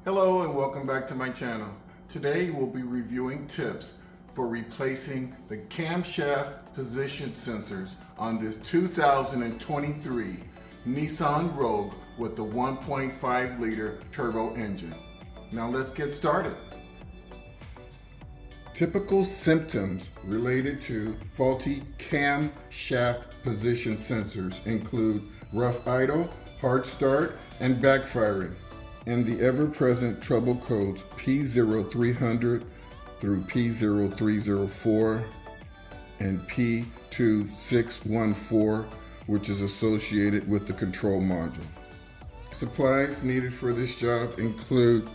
Hello and welcome back to my channel. Today we'll be reviewing tips for replacing the camshaft position sensors on this 2023 Nissan Rogue with the 1.5 liter turbo engine. Now let's get started. Typical symptoms related to faulty camshaft position sensors include rough idle, hard start, and backfiring, and the ever-present trouble codes P0300 through P0304 and P2614, which is associated with the control module. Supplies needed for this job include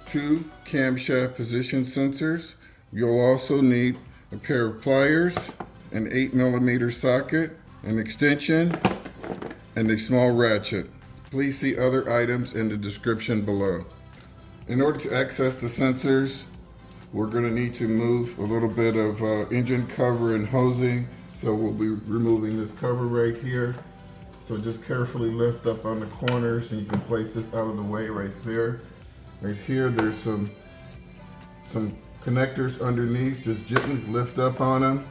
2 camshaft position sensors. You'll also need a pair of pliers, an 8mm socket, an extension, and a small ratchet. Please see other items in the description below. In order to access the sensors, we're going to need to move a little bit of engine cover and hosing. So we'll be removing this cover right here. So just carefully lift up on the corners and you can place this out of the way right there. Right here, there's some connectors underneath. Just gently lift up on them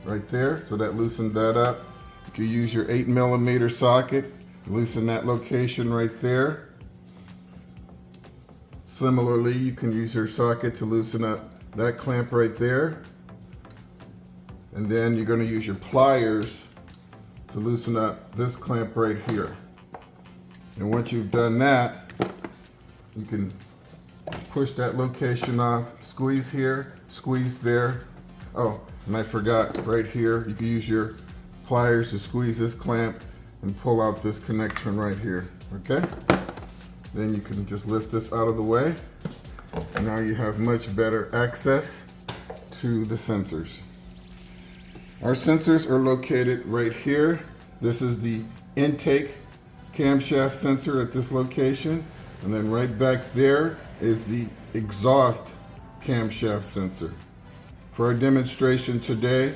right there. So that loosened that up. You can use your 8mm socket. Loosen that location right there. Similarly, you can use your socket to loosen up that clamp right there. And then you're going to use your pliers to loosen up this clamp right here. And once you've done that, you can push that location off, squeeze here, squeeze there. Oh, and I forgot, right here, you can use your pliers to squeeze this clamp and pull out this connection right here, okay? Then you can just lift this out of the way. Now you have much better access to the sensors. Our sensors are located right here. This is the intake camshaft sensor at this location. And then right back there is the exhaust camshaft sensor. For our demonstration today,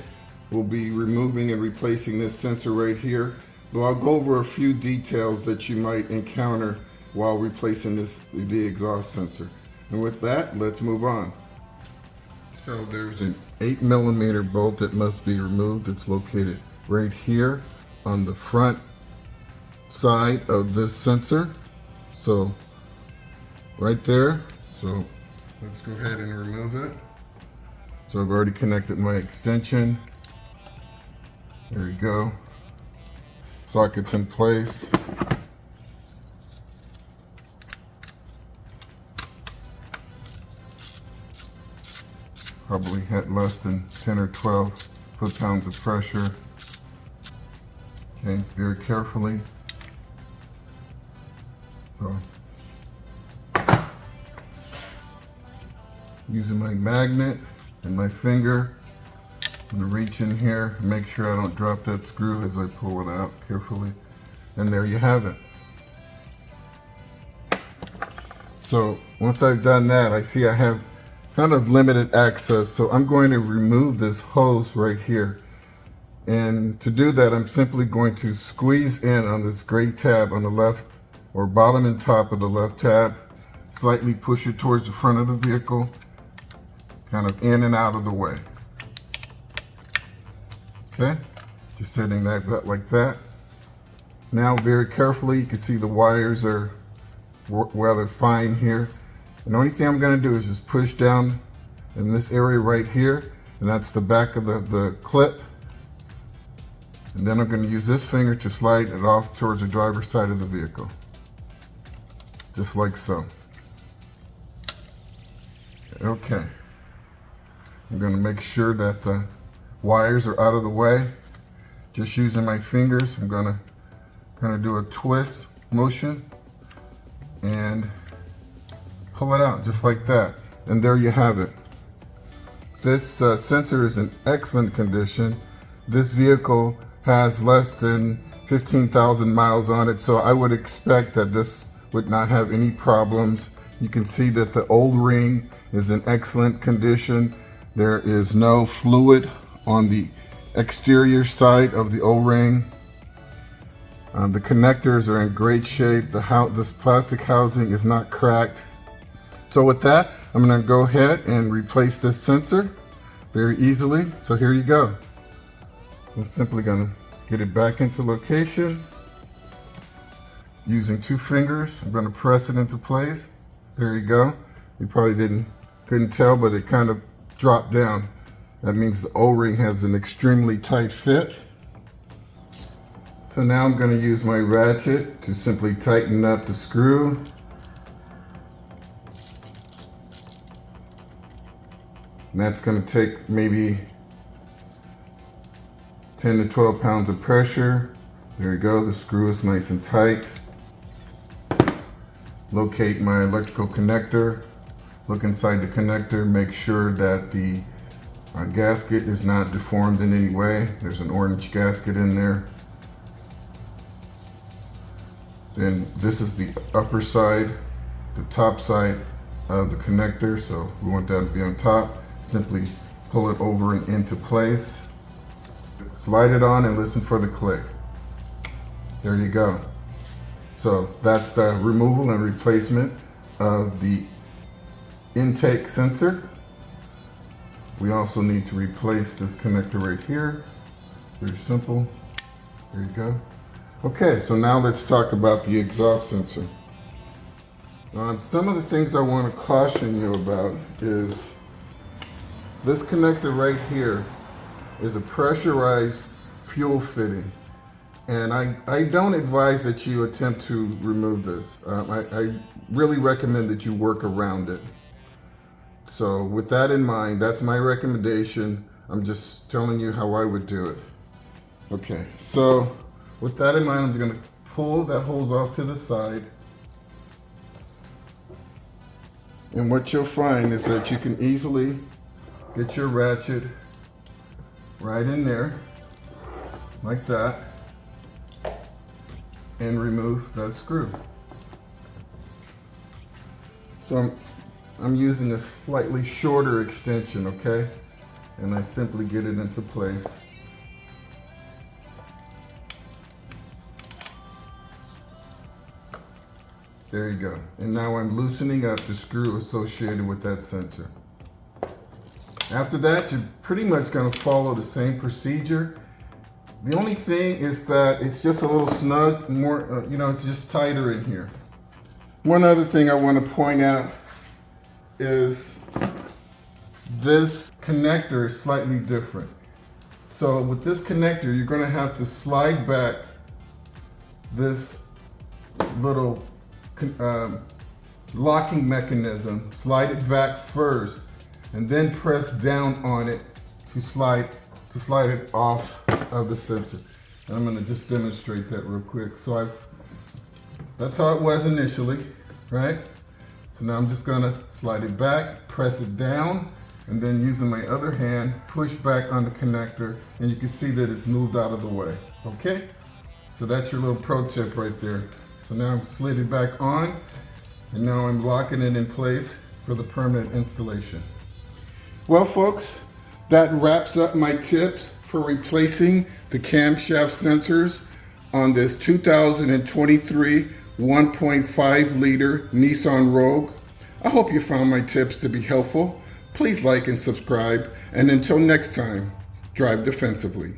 we'll be removing and replacing this sensor right here. But I'll go over a few details that you might encounter while replacing the exhaust sensor. And with that, let's move on. So there's an 8mm bolt that must be removed. It's located right here on the front side of this sensor. So right there. So let's go ahead and remove it. So I've already connected my extension. There you go. Sockets in place. Probably had less than 10 or 12 foot-pounds of pressure. Okay, very carefully. So, using my magnet and my finger, I'm going to reach in here and make sure I don't drop that screw as I pull it out carefully. And there you have it. So once I've done that, I see I have kind of limited access. So I'm going to remove this hose right here. And to do that, I'm simply going to squeeze in on this gray tab on the left, or bottom and top of the left tab. Slightly push it towards the front of the vehicle, kind of in and out of the way. Okay, just setting that up like that. Now very carefully, you can see the wires are rather fine here. And the only thing I'm going to do is just push down in this area right here, and that's the back of the clip. And then I'm going to use this finger to slide it off towards the driver's side of the vehicle. Just like so. Okay. I'm going to make sure that the wires are out of the way. Just using my fingers, I'm going to kind of do a twist motion and pull it out just like that. And there you have it. This sensor is in excellent condition. This vehicle has less than 15,000 miles on it, so I would expect that this would not have any problems. You can see that the O-ring is in excellent condition. There is no fluid on the exterior side of the O-ring. The connectors are in great shape. This plastic housing is not cracked. So with that, I'm going to go ahead and replace this sensor very easily. So here you go. So I'm simply going to get it back into location. Using 2 fingers, I'm going to press it into place. There you go. You probably couldn't tell, but it kind of dropped down. That means the O-ring has an extremely tight fit. So now I'm going to use my ratchet to simply tighten up the screw. And that's going to take maybe 10 to 12 pounds of pressure. There you go, the screw is nice and tight. Locate my electrical connector. Look inside the connector, make sure that the gasket is not deformed in any way. There's an orange gasket in there. Then this is the upper side, the top side of the connector, so we want that to be on top. Simply pull it over and into place. Slide it on and listen for the click. There you go. So that's the removal and replacement of the intake sensor. We also need to replace this connector right here. Very simple. There you go. Okay, so now let's talk about the exhaust sensor. Some of the things I want to caution you about is this connector right here is a pressurized fuel fitting. And I don't advise that you attempt to remove this. I really recommend that you work around it. So with that in mind, that's my recommendation. I'm just telling you how I would do it. Okay, so with that in mind, I'm going to pull that hose off to the side. And what you'll find is that you can easily get your ratchet right in there, like that, and remove that screw. So I'm using a slightly shorter extension, okay? And I simply get it into place. There you go. And now I'm loosening up the screw associated with that sensor. After that, you're pretty much going to follow the same procedure. The only thing is that it's just a little snug, more, it's just tighter in here. One other thing I want to point out is this connector is slightly different. So with this connector, you're going to have to slide back this little locking mechanism, slide it back first, and then press down on it to slide it off of the sensor. And I'm going to just demonstrate that real quick. So that's how it was initially, right? So now I'm just going to slide it back, press it down, and then using my other hand, push back on the connector, and you can see that it's moved out of the way, okay? So that's your little pro tip right there. So now I'm slid it back on, and now I'm locking it in place for the permanent installation. Well, folks, that wraps up my tips for replacing the camshaft sensors on this 2023 1.5 liter Nissan Rogue. I hope you found my tips to be helpful. Please like and subscribe, and until next time, drive defensively.